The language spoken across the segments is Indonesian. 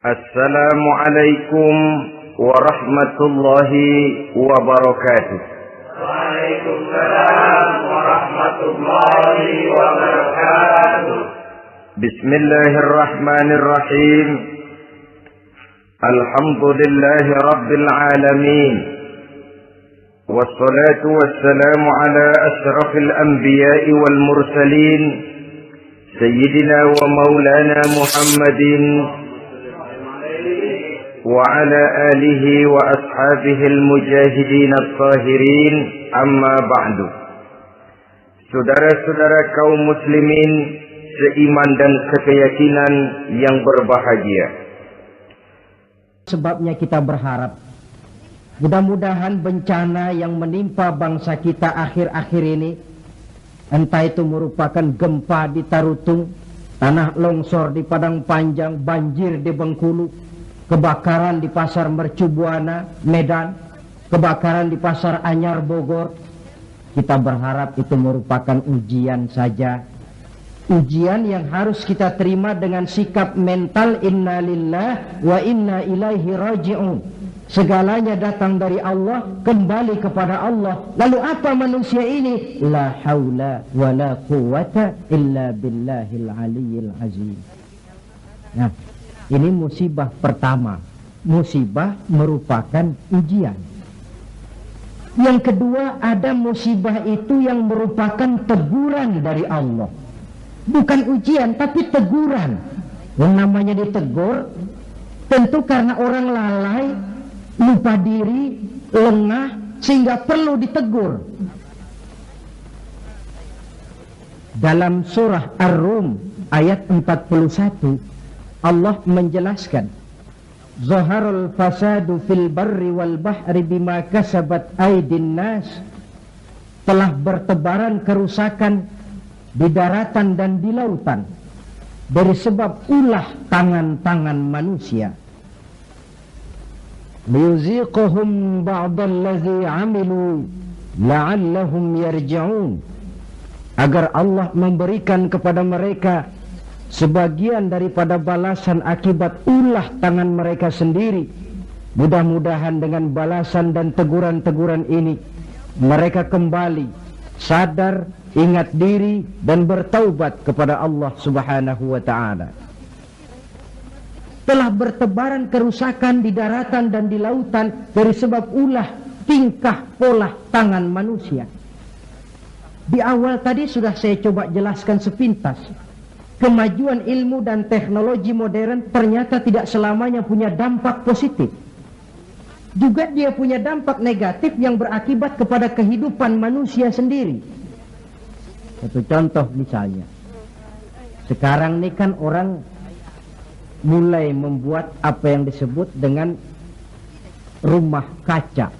Assalamualaikum warahmatullahi wabarakatuh. Waalaikumsalam warahmatullahi wabarakatuh. Bismillahirrahmanirrahim. Alhamdulillahi rabbil alamin. Wassalatu wassalamu ala ashrafil anbiya'i wal mursalin. Sayyidina wa maulana Muhammadin وعلى آله وأصحابه المجاهدين الطاهرين أما بعد. Saudara-saudara kaum muslimin seiman dan sekeyakinan yang berbahagia. Sebabnya kita berharap mudah-mudahan bencana yang menimpa bangsa kita akhir-akhir ini, entah itu merupakan gempa di Tarutung, tanah longsor di Padang Panjang, banjir di Bengkulu, kebakaran di Pasar Mercu Buana, Medan, kebakaran di Pasar Anyar, Bogor. Kita berharap itu merupakan ujian saja. Ujian yang harus kita terima dengan sikap mental inna lillah wa inna ilaihi raji'un. Segalanya datang dari Allah, kembali kepada Allah. Lalu apa manusia ini? La haula wa la quwata illa billahil aliyyil azim. Nah, ini musibah pertama. Musibah merupakan ujian. Yang kedua, ada musibah itu yang merupakan teguran dari Allah. Bukan ujian, tapi teguran. Yang namanya ditegur, tentu karena orang lalai, lupa diri, lengah, sehingga perlu ditegur. Dalam surah Ar-Rum ayat 41, Allah menjelaskan, Zaharul fasadu fil barri wal bahri bima kasabat aydin nas. Telah bertebaran kerusakan di daratan dan di lautan dari sebab ulah tangan-tangan manusia. Liyuziquhum ba'dallazi amilu la'allahum yarji'un. Agar Allah memberikan kepada mereka sebagian daripada balasan akibat ulah tangan mereka sendiri. Mudah-mudahan dengan balasan dan teguran-teguran ini mereka kembali sadar, ingat diri dan bertaubat kepada Allah Subhanahu wa ta'ala. Telah bertebaran kerusakan di daratan dan di lautan dari sebab ulah tingkah pola tangan manusia. Di awal tadi sudah saya coba jelaskan sepintas. Kemajuan ilmu dan teknologi modern ternyata tidak selamanya punya dampak positif. Juga dia punya dampak negatif yang berakibat kepada kehidupan manusia sendiri. Satu contoh misalnya, sekarang ini kan orang mulai membuat apa yang disebut dengan rumah kaca.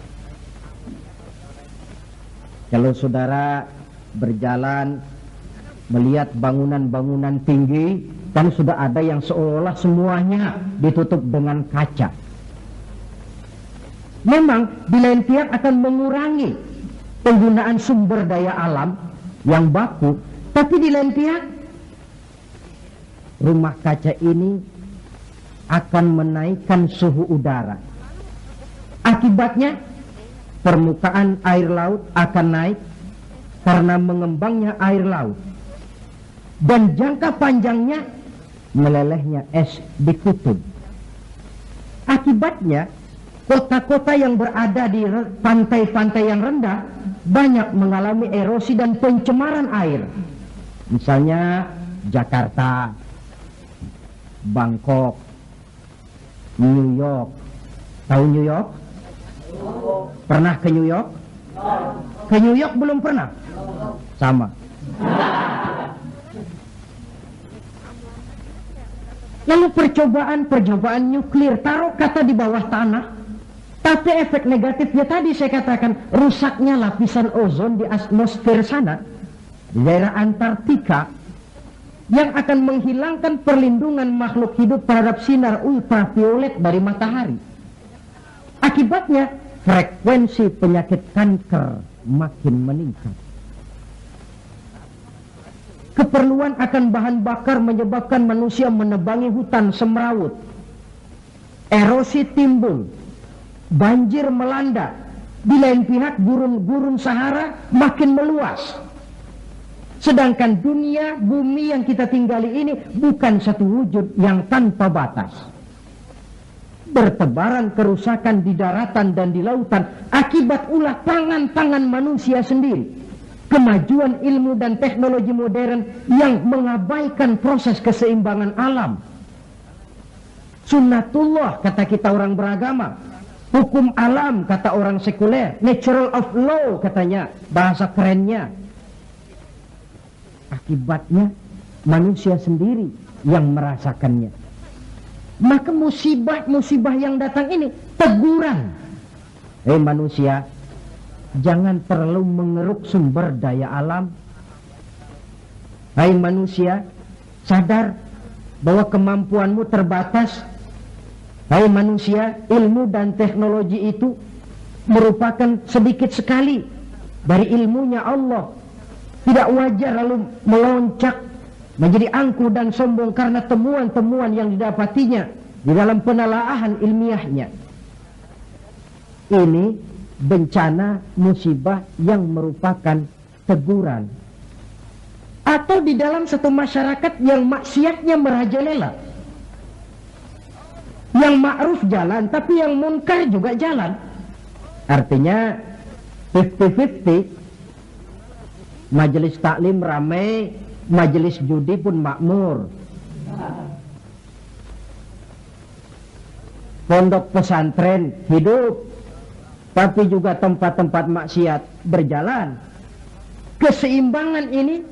Kalau saudara berjalan melihat bangunan-bangunan tinggi, kan sudah ada yang seolah-olah semuanya ditutup dengan kaca. Memang di lain pihak akan mengurangi penggunaan sumber daya alam yang baku, tapi di lain pihak rumah kaca ini akan menaikkan suhu udara. Akibatnya permukaan air laut akan naik karena mengembangnya air laut. Dan jangka panjangnya melelehnya es di kutub. Akibatnya kota-kota yang berada di pantai-pantai yang rendah banyak mengalami erosi dan pencemaran air. Misalnya Jakarta, Bangkok, New York. Tahu New York? Pernah ke New York? Ke New York belum pernah? Sama. Lalu percobaan nuklir, taruh kata di bawah tanah, tapi efek negatifnya tadi saya katakan, rusaknya lapisan ozon di atmosfer sana, di daerah Antartika, yang akan menghilangkan perlindungan makhluk hidup terhadap sinar ultraviolet dari matahari. Akibatnya frekuensi penyakit kanker makin meningkat. Keperluan akan bahan bakar menyebabkan manusia menebangi hutan semrawut. erosi timbul, banjir melanda. Di lain pihak gurun Sahara makin meluas. Sedangkan dunia, bumi yang kita tinggali ini bukan satu wujud yang tanpa batas. Bertebaran kerusakan di daratan dan di lautan akibat ulah tangan manusia sendiri. Kemajuan ilmu dan teknologi modern yang mengabaikan proses keseimbangan alam. Sunnatullah kata kita orang beragama. Hukum alam kata orang sekuler. Natural of law katanya, bahasa kerennya. Akibatnya manusia sendiri yang merasakannya. Maka musibah yang datang ini teguran. Manusia, jangan terlalu mengeruk sumber daya alam. Hai manusia, sadar bahwa kemampuanmu terbatas. Hai manusia, ilmu dan teknologi itu merupakan sedikit sekali dari ilmunya Allah. Tidak wajar lalu meloncat menjadi angkuh dan sombong karena temuan-temuan yang didapatinya di dalam penelaahan ilmiahnya. Ini bencana musibah yang merupakan teguran. Atau di dalam satu masyarakat yang maksiatnya merajalela. Yang ma'ruf jalan, tapi yang munkar juga jalan. Artinya 50-50. Majelis taklim ramai, majelis judi pun makmur. Pondok pesantren hidup, tapi juga tempat-tempat maksiat berjalan. Keseimbangan ini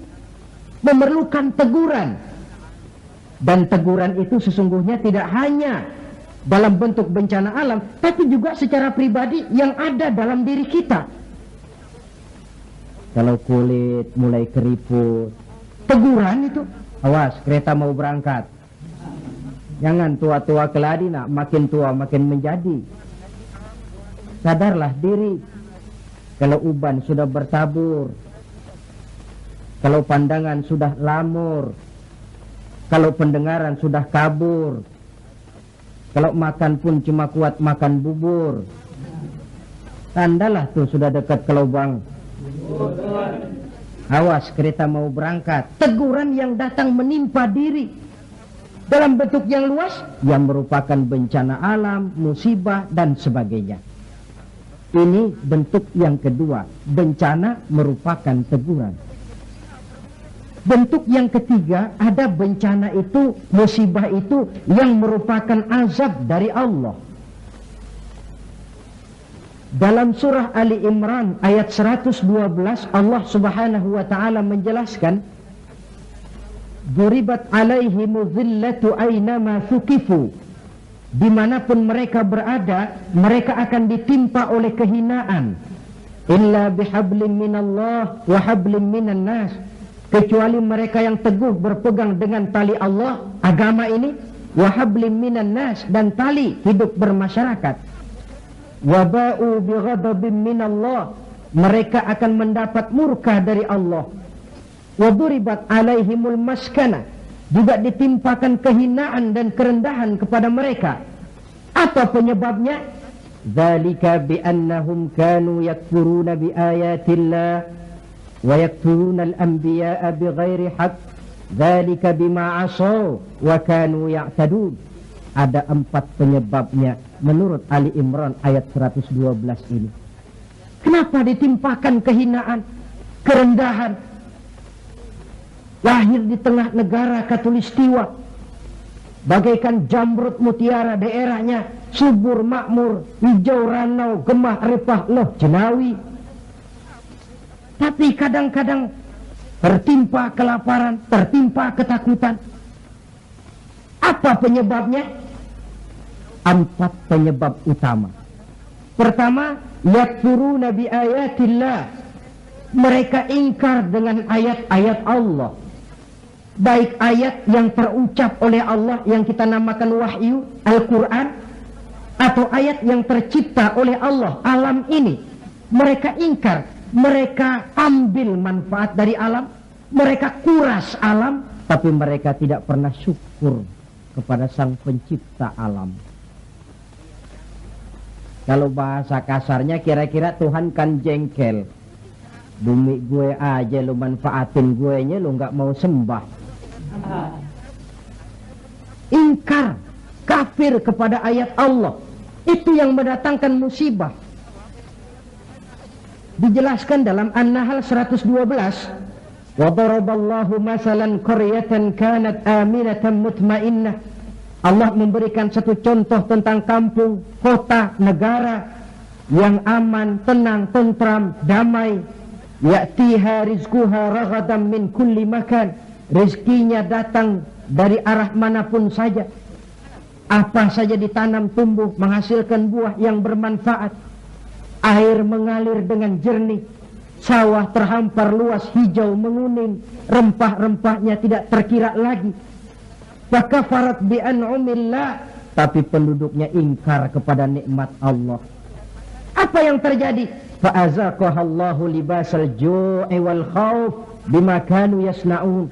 memerlukan teguran. Dan teguran itu sesungguhnya tidak hanya dalam bentuk bencana alam, tapi juga secara pribadi yang ada dalam diri kita. Kalau kulit mulai keriput, teguran itu, awas kereta mau berangkat. Jangan tua-tua keladi nak, makin tua makin menjadi. Sadarlah diri. Kalau uban sudah bertabur, kalau pandangan sudah lamur, kalau pendengaran sudah kabur, kalau makan pun cuma kuat makan bubur, tandalah tuh sudah dekat ke lubang. Awas kereta mau berangkat. Teguran yang datang menimpa diri dalam bentuk yang luas, yang merupakan bencana alam, musibah dan sebagainya. Ini bentuk yang kedua. Bencana merupakan teguran. Bentuk yang ketiga, ada bencana itu, musibah itu yang merupakan azab dari Allah. Dalam surah Ali Imran ayat 112, Allah subhanahu wa ta'ala menjelaskan, Duribat alaihimu zillatu aynama thukifu. Dimanapun mereka berada, mereka akan ditimpa oleh kehinaan. Illa bihablim minallah wa hablim minan nas. Kecuali mereka yang teguh berpegang dengan tali Allah, agama ini, wahablim minan nas, dan tali hidup bermasyarakat. Waba'u bighadabim minallah, mereka akan mendapat murka dari Allah. Waduribat alaihimul maskana, juga ditimpakan kehinaan dan kerendahan kepada mereka. Apa penyebabnya? Dzalika biannahum kanu yakfuruna biayatillah wa yaqtuluna al-anbiya'a bighairi haqq dzalika bima 'asaw wa kanu ya'tadun. Ada 4 penyebabnya menurut Ali Imran ayat 112 ini. Kenapa ditimpakan kehinaan, kerendahan? Lahir di tengah negara Katulistiwa, bagaikan jamrut mutiara daerahnya, subur makmur, hijau ranau, gemah repah loh jenawi. Tapi kadang-kadang tertimpa kelaparan, tertimpa ketakutan. Apa penyebabnya? 4 penyebab utama. Pertama, yakfuruna bi ayatillah. Mereka ingkar dengan ayat-ayat Allah. Baik ayat yang terucap oleh Allah yang kita namakan wahyu, Al-Quran, atau ayat yang tercipta oleh Allah, alam ini. Mereka ingkar. Mereka ambil manfaat dari alam, mereka kuras alam, tapi mereka tidak pernah syukur kepada Sang Pencipta alam. Kalau bahasa kasarnya kira-kira Tuhan kan jengkel. Bumi gue aja lu manfaatin gue nya, lu nggak mau sembah. Ingkar, kafir kepada ayat Allah. Itu yang mendatangkan musibah. Dijelaskan dalam An-Nahl 112. Wa daraballahu masalan qaryatan kanat aminatan mutmainnah. Allah memberikan satu contoh tentang kampung, kota, negara yang aman, tenang, tentram, damai. Ya'tiha rizquha raghadan min kulli makan. Rizkinya datang dari arah manapun saja. Apa saja ditanam tumbuh, menghasilkan buah yang bermanfaat. Air mengalir dengan jernih. Sawah terhampar luas, hijau menguning. Rempah-rempahnya tidak terkira lagi. Fakafarat bi'an'umillah. Tapi penduduknya ingkar kepada nikmat Allah. Apa yang terjadi? Fa'azaqahallahu libasal ju'i wal khawf bima kanu yasna'un.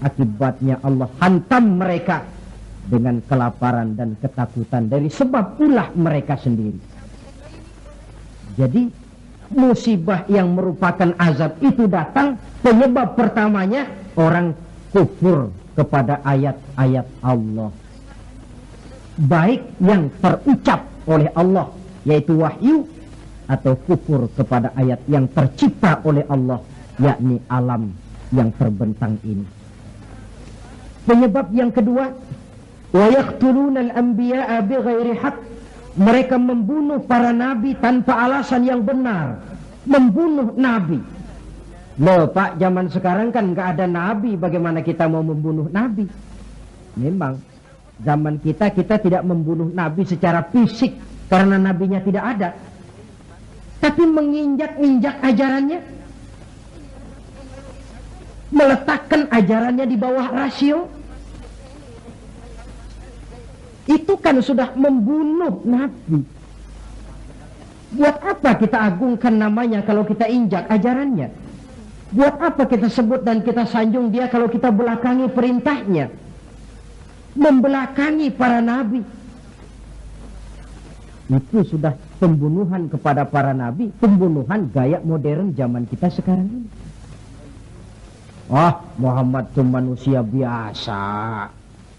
Akibatnya Allah hantam mereka dengan kelaparan dan ketakutan dari sebab ulah mereka sendiri. Jadi musibah yang merupakan azab itu datang, penyebab pertamanya orang kufur kepada ayat-ayat Allah. Baik yang terucap oleh Allah, yaitu wahyu, atau kufur kepada ayat yang tercipta oleh Allah, yakni alam yang terbentang ini. Penyebab yang kedua, wa yaqtuluna al-anbiya'a bighairi haqq. Mereka membunuh para nabi tanpa alasan yang benar. Membunuh nabi. Loh Pak, zaman sekarang kan nggak ada nabi, bagaimana kita mau membunuh nabi? Memang zaman kita tidak membunuh nabi secara fisik karena nabinya tidak ada, tapi menginjak-injak ajarannya, meletakkan ajarannya di bawah rasio. Itu kan sudah membunuh nabi. Buat apa kita agungkan namanya kalau kita injak ajarannya? Buat apa kita sebut dan kita sanjung dia kalau kita belakangi perintahnya? Membelakangi para nabi. Itu sudah pembunuhan kepada para nabi, pembunuhan gaya modern zaman kita sekarang ini. Muhammad itu manusia biasa.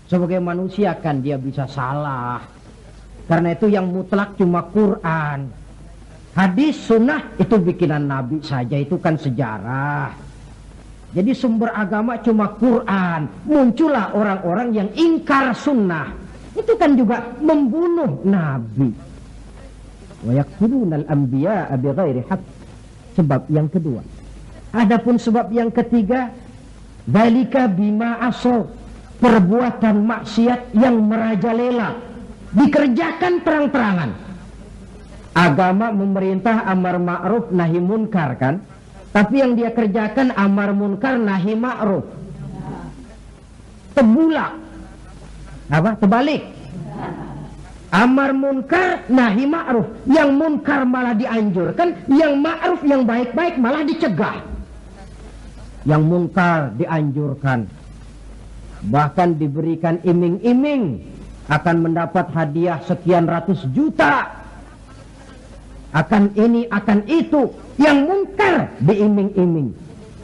Sebagai manusia kan dia bisa salah. Karena itu yang mutlak cuma Quran. Hadis sunnah itu bikinan nabi saja, itu kan sejarah. Jadi sumber agama cuma Quran. Muncullah orang-orang yang ingkar sunnah. Itu kan juga membunuh nabi. Wa yaqtulunal anbiya'a bighairi haqq. Sebab yang kedua. Adapun sebab yang ketiga, dzalika bima asaw. Perbuatan maksiat yang merajalela dikerjakan terang-terangan. Agama memerintah amar ma'ruf nahi munkar kan, tapi yang dia kerjakan amar munkar nahi ma'ruf. Terbalik. Amar munkar nahi ma'ruf. Yang munkar malah dianjurkan, yang ma'ruf yang baik-baik malah dicegah. Yang munkar dianjurkan, bahkan diberikan iming-iming akan mendapat hadiah sekian ratus juta, akan ini akan itu. Yang munkar diiming-iming,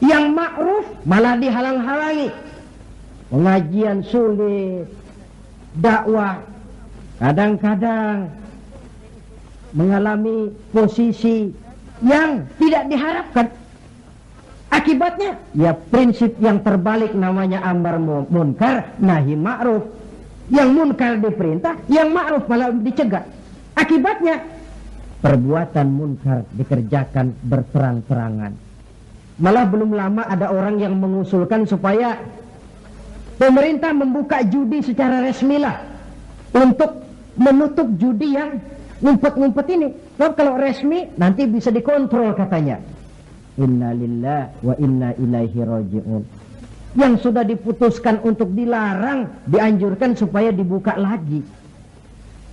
yang ma'ruf malah dihalang-halangi. Pengajian sulit, dakwah kadang-kadang mengalami posisi yang tidak diharapkan. Akibatnya, ya prinsip yang terbalik namanya amar munkar nahi ma'ruf. Yang munkar diperintah, yang ma'ruf malah dicegah. Akibatnya, perbuatan munkar dikerjakan berterang-terangan. Malah belum lama ada orang yang mengusulkan supaya pemerintah membuka judi secara resmilah untuk menutup judi yang ngumpet-ngumpet ini. Kalau resmi nanti bisa dikontrol katanya. Inna lillahi wa inna ilaihi raji'un. Yang sudah diputuskan untuk dilarang, dianjurkan supaya dibuka lagi.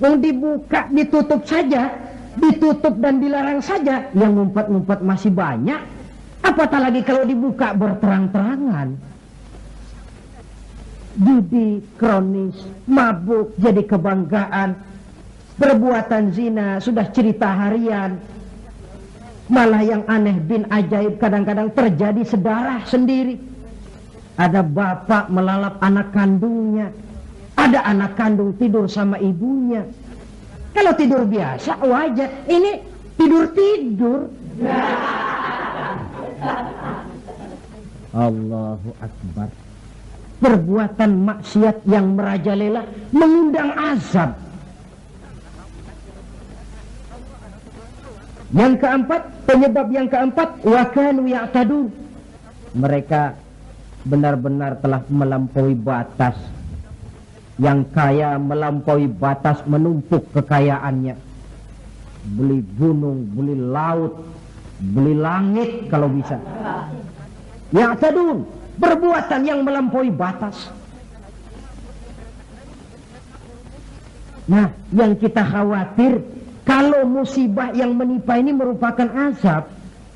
Yang dibuka ditutup saja, ditutup dan dilarang saja, yang ngumpet-ngumpet masih banyak. Apatah lagi kalau dibuka berterang-terangan. Judi kronis, mabuk jadi kebanggaan. perbuatan zina sudah cerita harian. Malah yang aneh bin ajaib kadang-kadang terjadi sedarah sendiri. Ada bapak melalap anak kandungnya, ada anak kandung tidur sama ibunya. Kalau tidur biasa wajar, ini tidur-tidur. Allahu Akbar. Perbuatan maksiat yang merajalela mengundang azab. Yang keempat, penyebab yang keempat, wa kanu ya'tadun. Mereka benar-benar telah melampaui batas. Yang kaya melampaui batas, menumpuk kekayaannya. Beli gunung, beli laut, beli langit kalau bisa. Ya'tadun, perbuatan yang melampaui batas. Nah, yang kita khawatir, kalau musibah yang menimpa ini merupakan azab,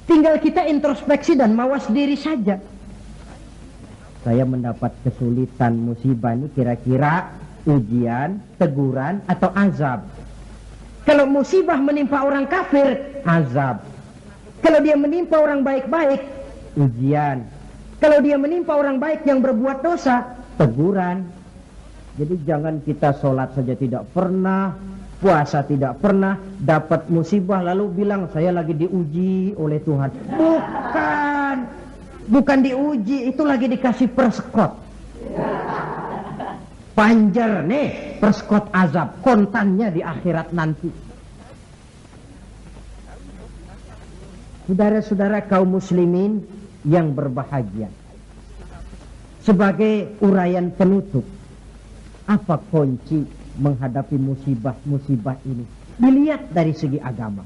tinggal kita introspeksi dan mawas diri saja. Saya mendapat kesulitan, musibah ini kira-kira ujian, teguran, atau azab. Kalau musibah menimpa orang kafir, azab. Kalau dia menimpa orang baik-baik, ujian. Kalau dia menimpa orang baik yang berbuat dosa, teguran. Jadi jangan kita sholat saja tidak pernah, puasa tidak pernah, dapat musibah lalu bilang saya lagi diuji oleh Tuhan. Bukan diuji, itu lagi dikasih perskot. Panjer nih, perskot azab, kontannya di akhirat nanti. Saudara-saudara kaum muslimin yang berbahagia, sebagai uraian penutup, apa kunci menghadapi musibah-musibah ini? Dilihat dari segi agama.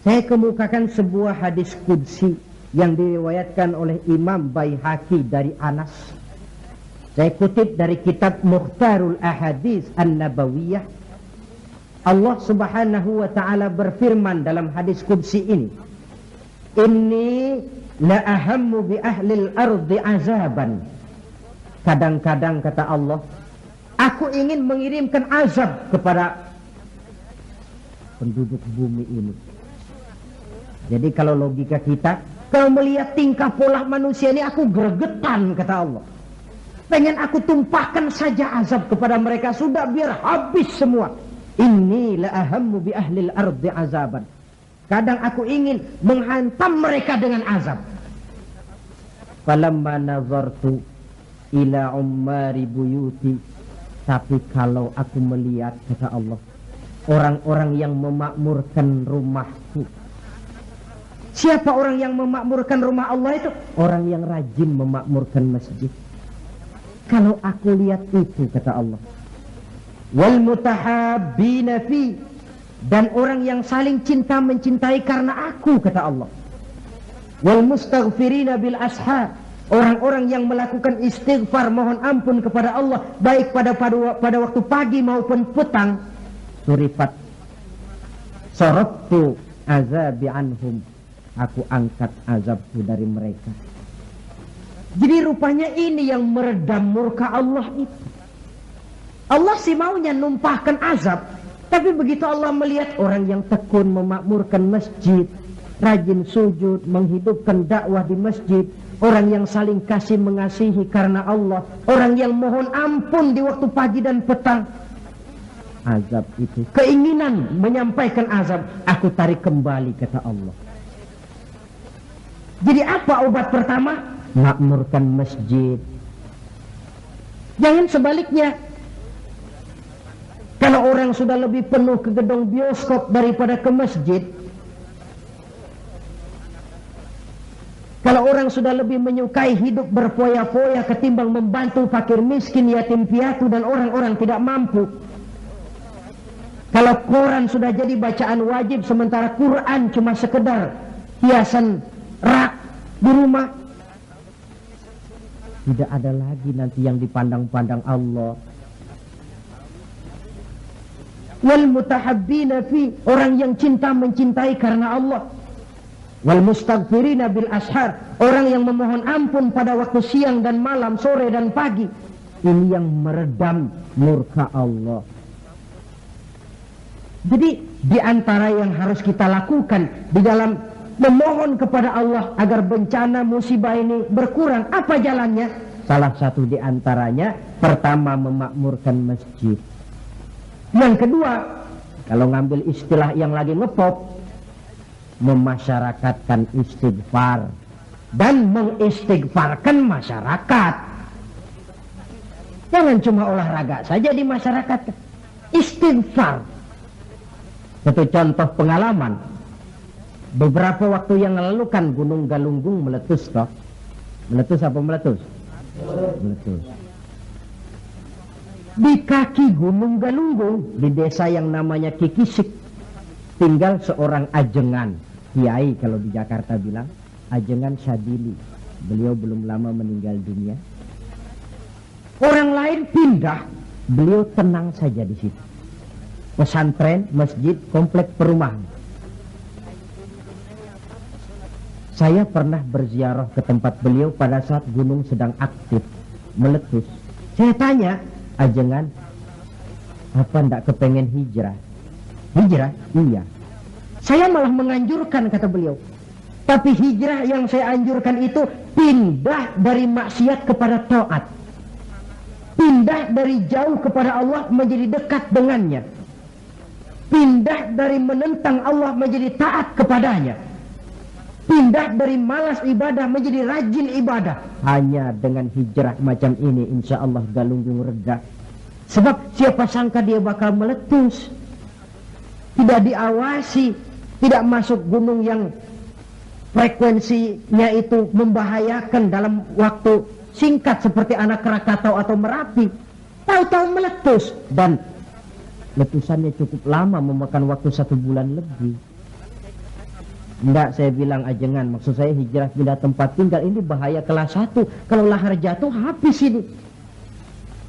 Saya kemukakan sebuah hadis qudsi yang diriwayatkan oleh Imam Baihaqi dari Anas. Saya kutip dari kitab Mukhtarul Ahadits An-Nabawiyah. Allah Subhanahu wa taala berfirman dalam hadis qudsi ini, "Inni la ahammu bi ahlil ardi azaban." Kadang-kadang kata Allah, aku ingin mengirimkan azab kepada penduduk bumi ini. Jadi kalau logika kita, kalau melihat tingkah pola manusia ini, aku gregetan kata Allah. Pengen aku tumpahkan saja azab kepada mereka, sudah biar habis semua. Inni la ahammu bi ahlil ardi azaban. Kadang aku ingin menghantam mereka dengan azab. Falamma nazartu ila ummari buyuti. Tapi kalau aku melihat kata Allah, orang-orang yang memakmurkan rumahku. Siapa orang yang memakmurkan rumah Allah itu? Orang yang rajin memakmurkan masjid. Kalau aku lihat itu kata Allah, wal mutahabbina fi, dan orang yang saling cinta mencintai karena aku kata Allah, wal mustaghfirina bil ashar, orang-orang yang melakukan istighfar mohon ampun kepada Allah baik pada waktu pagi maupun petang. Surifat saraftu azabi anhum, aku angkat azabku dari mereka. Jadi rupanya ini yang meredam murka Allah itu. Allah sih maunya numpahkan azab, tapi begitu Allah melihat orang yang tekun memakmurkan masjid, rajin sujud, menghidupkan dakwah di masjid, orang yang saling kasih mengasihi karena Allah, orang yang mohon ampun di waktu pagi dan petang, azab itu, keinginan menyampaikan azab, aku tarik kembali kata Allah. Jadi apa obat pertama? Makmurkan masjid. Jangan sebaliknya. Kalau orang sudah lebih penuh ke gedung bioskop daripada ke masjid, kalau orang sudah lebih menyukai hidup berfoya-foya ketimbang membantu fakir miskin, yatim piatu dan orang-orang tidak mampu, kalau koran sudah jadi bacaan wajib sementara Quran cuma sekedar hiasan rak di rumah, tidak ada lagi nanti yang dipandang-pandang Allah. Wal mutahabbina fi, orang yang cinta mencintai karena Allah. Wal mustaghfirina bil ashar, orang yang memohon ampun pada waktu siang dan malam, sore dan pagi. Ini yang meredam murka Allah. Jadi di antara yang harus kita lakukan di dalam memohon kepada Allah agar bencana musibah ini berkurang, apa jalannya? Salah satu di antaranya, pertama memakmurkan masjid. Yang kedua, kalau ngambil istilah yang lagi ngepop, memasyarakatkan istighfar dan mengistighfarkan masyarakat. Jangan cuma olahraga saja di masyarakat, istighfar. Satu contoh pengalaman, beberapa waktu yang lalu kan Gunung Galunggung meletus toh. Meletus apa meletus? Meletus. Di kaki Gunung Galunggung, di desa yang namanya Kikisik, tinggal seorang ajengan, kiai kalau di Jakarta bilang, Ajengan Syadili. Beliau belum lama meninggal dunia. Orang lain pindah, beliau tenang saja di situ. Pesantren, masjid, komplek perumahan. Saya pernah berziarah ke tempat beliau pada saat gunung sedang aktif, meletus. Saya tanya, Ajengan, apa ndak kepengen hijrah? Hijrah? Iya. Saya malah menganjurkan, kata beliau. Tapi hijrah yang saya anjurkan itu pindah dari maksiat kepada taat. Pindah dari jauh kepada Allah menjadi dekat dengannya. Pindah dari menentang Allah menjadi taat kepadanya. Pindah dari malas ibadah menjadi rajin ibadah. Hanya dengan hijrah macam ini insya Allah Galunggung reda. Sebab siapa sangka dia bakal meletus. Tidak diawasi, tidak masuk gunung yang frekuensinya itu membahayakan dalam waktu singkat seperti Anak Krakatau atau Merapi. Tahu-tahu meletus. Dan letusannya cukup lama, memakan waktu 1 bulan lebih. Enggak, saya bilang Ajengan, maksud saya hijrah pindah tempat tinggal ini bahaya kelas 1. Kalau lahar jatuh habis ini.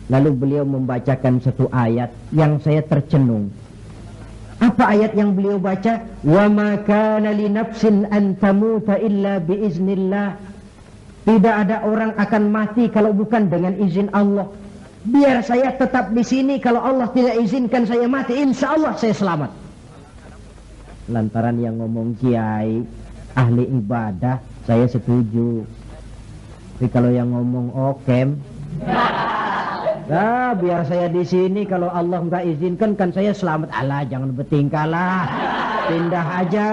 Lalu beliau membacakan satu ayat yang saya tercenung. Apa ayat yang beliau baca? Wa ma kana li nafsin an tamuta illa bi iznillah. Tidak ada orang akan mati kalau bukan dengan izin Allah. Biar saya tetap di sini, kalau Allah tidak izinkan saya mati, insya Allah saya selamat. Lantaran yang ngomong kiai ahli ibadah, saya setuju. Tapi kalau yang ngomong okem, biar saya di sini, kalau Allah nggak izinkan kan saya selamat. Alah, jangan bertingkah lah, pindah aja.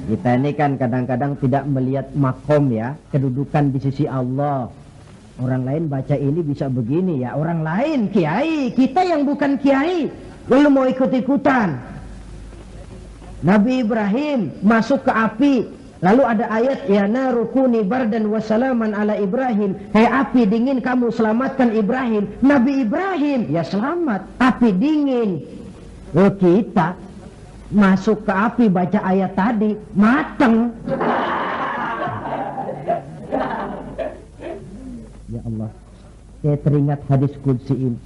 Kita ini kan kadang-kadang tidak melihat makom ya, kedudukan di sisi Allah. Orang lain baca ini bisa begini ya, orang lain kiai, kita yang bukan kiai, lalu mau ikut-ikutan. Nabi Ibrahim masuk ke api, lalu ada ayat ya narukuni bardan wassalaman ala Ibrahim. Hei api dingin, kamu selamatkan Ibrahim. Nabi Ibrahim ya selamat, api dingin. Oh, kita masuk ke api baca ayat tadi mateng. Ya Allah, saya teringat hadis qudsi ini.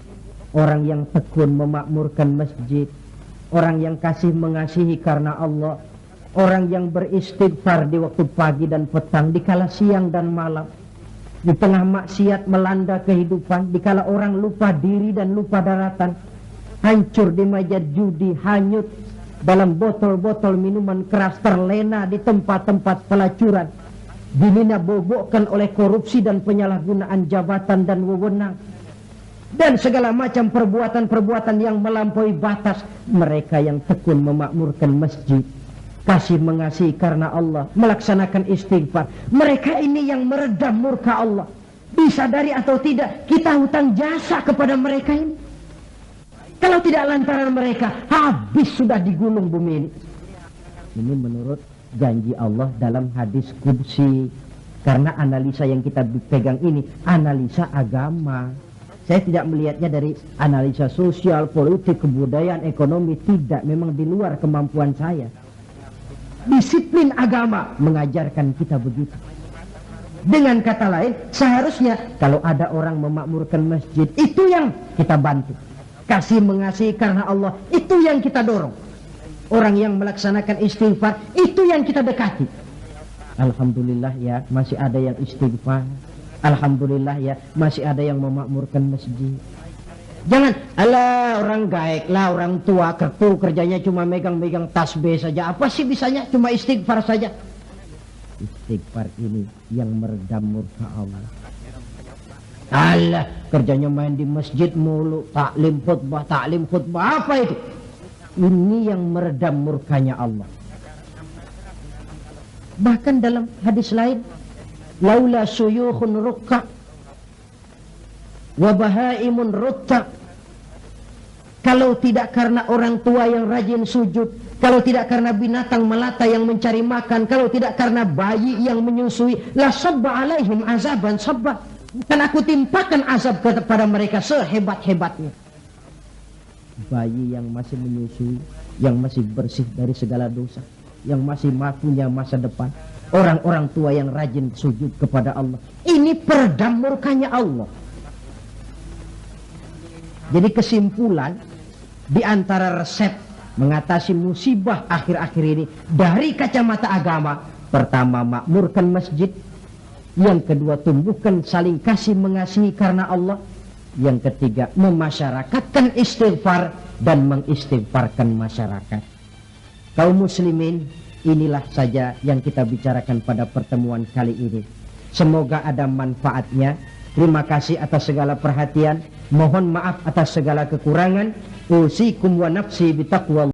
Orang yang tekun memakmurkan masjid, orang yang kasih mengasihi karena Allah, orang yang beristighfar di waktu pagi dan petang, di kala siang dan malam, di tengah maksiat melanda kehidupan, di kala orang lupa diri dan lupa daratan, hancur di meja judi, hanyut dalam botol-botol minuman keras, terlena di tempat-tempat pelacuran, dinina bobokkan oleh korupsi dan penyalahgunaan jabatan dan wewenang, dan segala macam perbuatan-perbuatan yang melampaui batas. Mereka yang tekun memakmurkan masjid, kasih mengasihi karena Allah, melaksanakan istighfar, mereka ini yang meredam murka Allah. Disadari atau tidak, kita hutang jasa kepada mereka ini. Kalau tidak lantaran mereka, habis sudah digulung bumi ini. Ini menurut janji Allah dalam hadis qudsi. Karena analisa yang kita pegang ini analisa agama. Saya tidak melihatnya dari analisa sosial, politik, kebudayaan, ekonomi. Tidak, memang di luar kemampuan saya. Disiplin agama mengajarkan kita begitu. Dengan kata lain, seharusnya kalau ada orang memakmurkan masjid, itu yang kita bantu. Kasih mengasihi karena Allah, itu yang kita dorong. Orang yang melaksanakan istighfar, itu yang kita dekati. Alhamdulillah ya, masih ada yang istighfar. Alhamdulillah ya, masih ada yang memakmurkan masjid. Jangan, alah orang gaek lah, orang tua kertu kerjanya cuma megang-megang tasbih saja. Apa sih bisanya? Cuma istighfar saja. Istighfar ini yang meredam murka Allah. Alah, kerjanya main di masjid mulu, taklim khutbah, apa itu? Ini yang meredam murkanya Allah. Bahkan dalam hadis lain, laula suyukhun rukka wa bahaimun rutta. Kalau tidak karena orang tua yang rajin sujud, kalau tidak karena binatang melata yang mencari makan, kalau tidak karena bayi yang menyusui, la sabba alaihim azaban sabba. Dan aku timpakan azab kepada mereka sehebat-hebatnya. Bayi yang masih menyusui, yang masih bersih dari segala dosa, yang masih punya masa depan, orang-orang tua yang rajin sujud kepada Allah. Ini peredam murkanya Allah. Jadi kesimpulan di antara resep mengatasi musibah akhir-akhir ini dari kacamata agama, pertama makmurkan masjid, yang kedua tumbuhkan saling kasih mengasihi karena Allah, yang ketiga memasyarakatkan istighfar dan mengistighfarkan masyarakat. Kaum muslimin, inilah saja yang kita bicarakan pada pertemuan kali ini. Semoga ada manfaatnya. Terima kasih atas segala perhatian. Mohon maaf atas segala kekurangan. Usikum wa nafsi bitaqwa.